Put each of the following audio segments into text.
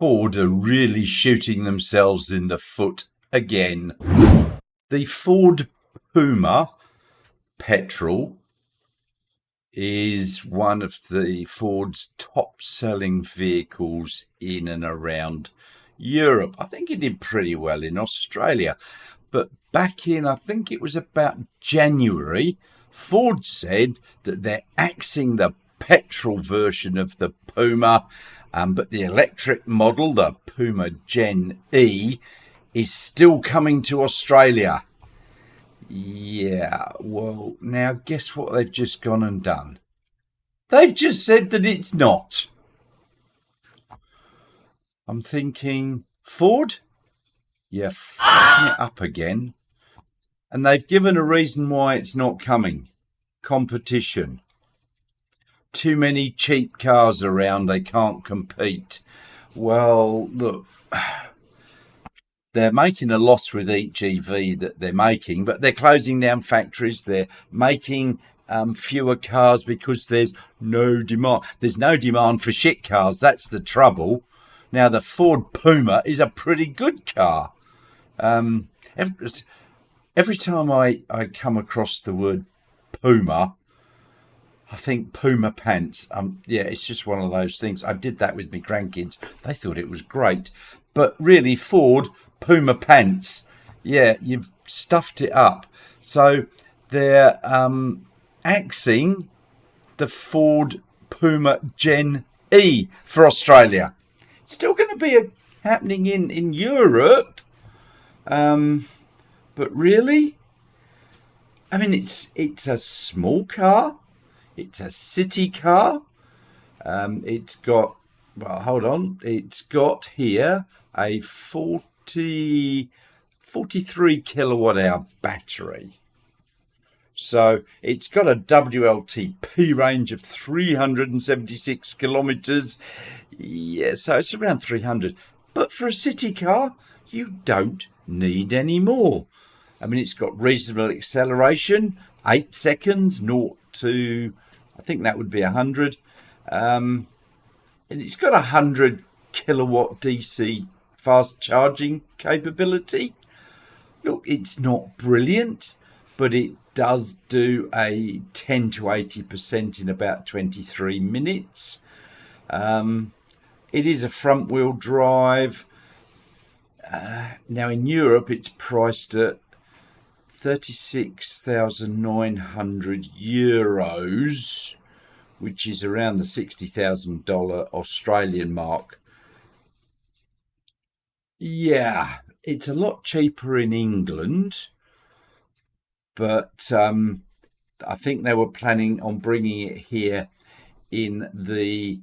Ford are really shooting themselves in the foot again. The Ford Puma petrol is one of the Ford's top-selling vehicles in and around Europe. I think it did pretty well in Australia. But back in, I think it was about January, Ford said that they're axing the petrol version of the Puma, but the electric model, the Puma Gen-E, is still coming to Australia. Yeah, well, now guess what they've just gone and done? They've just said that it's not. I'm thinking, Ford, you're fucking it up again. And they've given a reason why it's not coming. Competition. Too many cheap cars around, they can't compete. Well, look, they're making a loss with each EV that they're making, but they're closing down factories. They're making fewer cars because there's no demand. There's no demand for shit cars. That's the trouble. Now, the Ford Puma is a pretty good car. Every time I come across the word Puma, I think Puma pants. Yeah, it's just one of those things. I did that with my grandkids. They thought it was great. But really, Ford, Puma pants. Yeah, you've stuffed it up. So they're axing the Ford Puma Gen-E for Australia. It's still going to be happening in Europe. But really, I mean, it's a small car. It's a city car. It's got, well, hold on. It's got here a 43 kilowatt hour battery. So it's got a WLTP range of 376 kilometers. Yeah, so it's around 300. But for a city car, you don't need any more. I mean, it's got reasonable acceleration, 8 seconds, 0 to, I think that would be 100. And it's got 100 kilowatt DC fast charging capability. Look, it's not brilliant, but it does do a 10 to 80% in about 23 minutes. It is a front wheel drive. Now in Europe, it's priced at 36,900 euros, which is around the $60,000 Australian mark. Yeah, it's a lot cheaper in England, but I think they were planning on bringing it here in the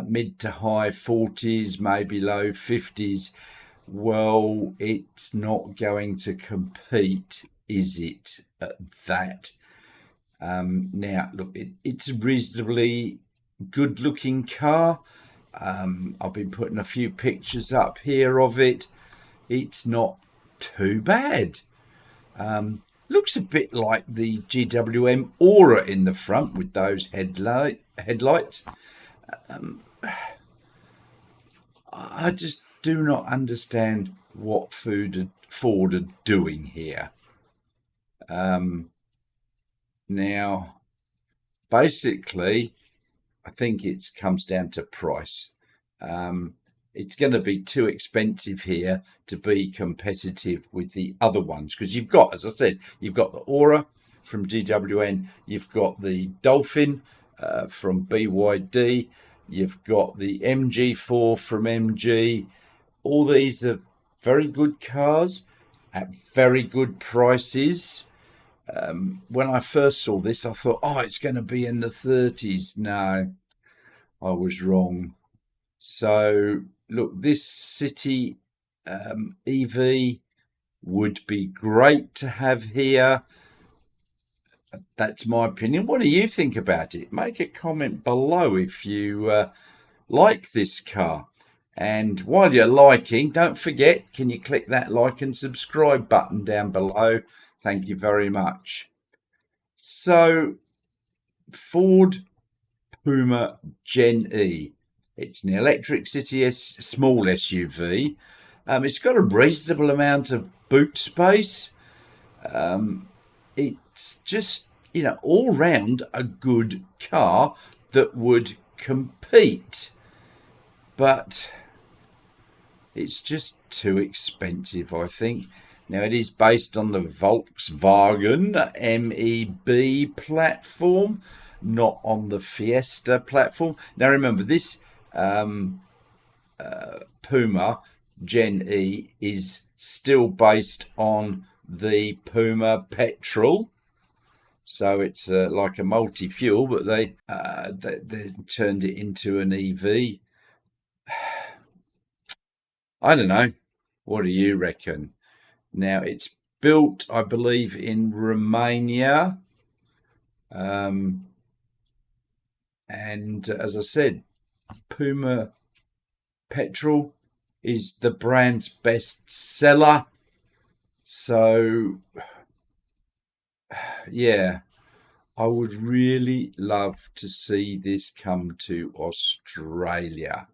mid to high 40s, maybe low 50s. Well, it's not going to compete, is it, at that? Now, look, it's a reasonably good-looking car. I've been putting a few pictures up here of it. It's not too bad. Looks a bit like the GWM Aura in the front with those headlights. I just do not understand what Ford are doing here. Now, basically, I think it comes down to price. It's going to be too expensive here to be competitive with the other ones because you've got, as I said, you've got the Aura from GWN, you've got the Dolphin from BYD, you've got the MG4 from MG. All these are very good cars at very good prices. When I first saw this, I thought, oh, it's going to be in the 30s. No, I was wrong. So, look, this city EV would be great to have here. That's my opinion. What do you think about it? Make a comment below if you like this car. And while you're liking, don't forget, can you click that like and subscribe button down below? Thank you very much. So, Ford Puma Gen-E. It's an electric city small SUV. It's got a reasonable amount of boot space. It's just, all round a good car that would compete. But it's just too expensive, I think. Now, it is based on the Volkswagen MEB platform, not on the Fiesta platform. Now, remember, this Puma Gen-E is still based on the Puma petrol. So it's like a multi-fuel, but they turned it into an EV. I don't know. What do you reckon? Now, it's built, I believe, in Romania. And as I said, Puma petrol is the brand's best seller. So, yeah, I would really love to see this come to Australia.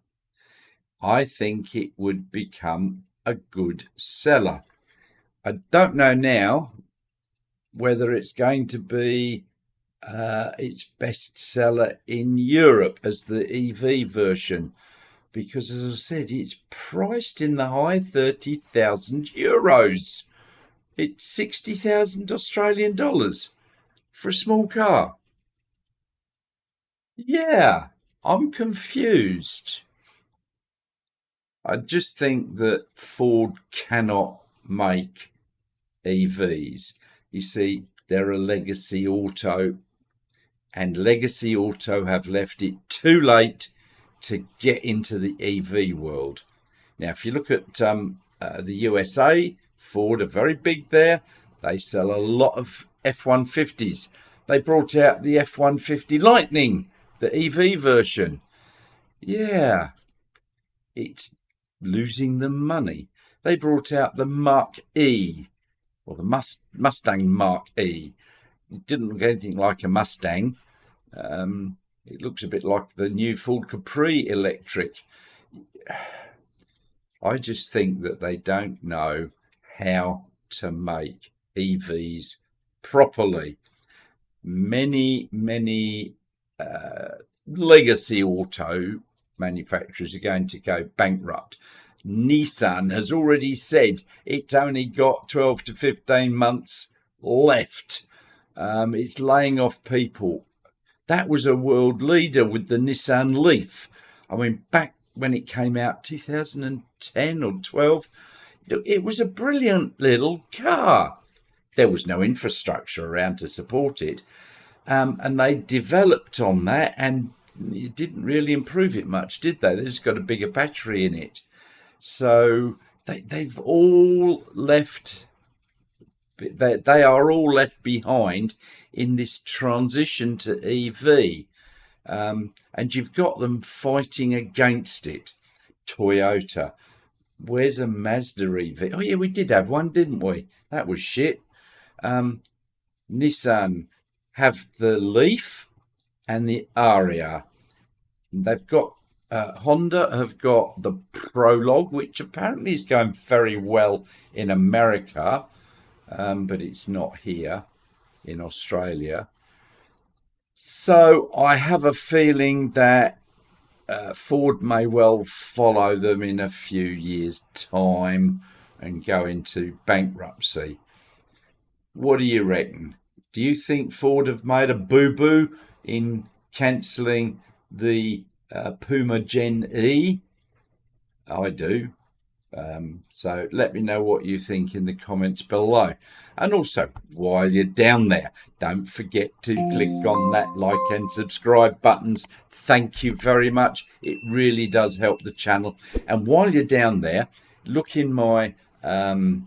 I think it would become a good seller. I don't know now whether it's going to be its best seller in Europe as the EV version, because, as I said, it's priced in the high 30,000 euros. It's 60,000 Australian dollars for a small car. Yeah, I'm confused. I just think that Ford cannot make EVs. You see, they're a legacy auto, and legacy auto have left it too late to get into the EV world. Now, if you look at the USA, Ford are very big there. They sell a lot of F-150s. They brought out the F-150 Lightning, the EV version. Yeah, it's losing them money. They brought out the Mark E, or the Mustang Mark E. It didn't look anything like a Mustang. It looks a bit like the new Ford Capri electric. I just think that they don't know how to make EVs properly. Many legacy auto manufacturers are going to go bankrupt. Nissan has already said it's only got 12 to 15 months left. It's laying off people. That was a world leader with the Nissan Leaf. I mean, back when it came out, 2010 or 12, it was a brilliant little car. There was no infrastructure around to support it. And they developed on that, and it didn't really improve it much, did they? They just got a bigger battery in it. So they've all left. They are all left behind in this transition to EV. And you've got them fighting against it. Toyota. Where's a Mazda EV? Oh, yeah, we did have one, didn't we? That was shit. Nissan have the Leaf and the Aria. They've got Honda have got the Prologue, which apparently is going very well in America, but it's not here in Australia. So I have a feeling that Ford may well follow them in a few years' time and go into bankruptcy. What do you reckon? Do you think Ford have made a boo-boo in cancelling the Puma Gen-E? I do. So let me know what you think in the comments below. And also, while you're down there, don't forget to click on that like and subscribe buttons. Thank you very much. It really does help the channel. And while you're down there, look in my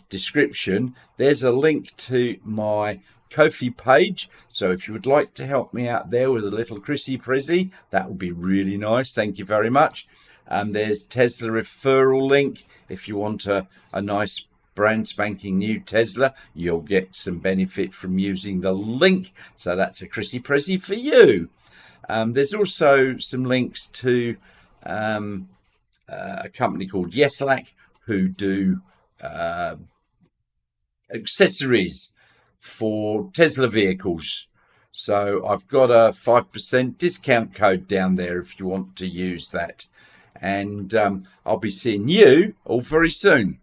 description. There's a link to my Ko-fi page. So if you would like to help me out there with a little Chrissy Prezzy, that would be really nice. Thank you very much. There's Tesla referral link. If you want a nice brand spanking new Tesla, you'll get some benefit from using the link. So that's a Chrissy Prezzy for you. There's also some links to a company called Yeslac, who do accessories for Tesla vehicles. So I've got a 5% discount code down there if you want to use that. And I'll be seeing you all very soon.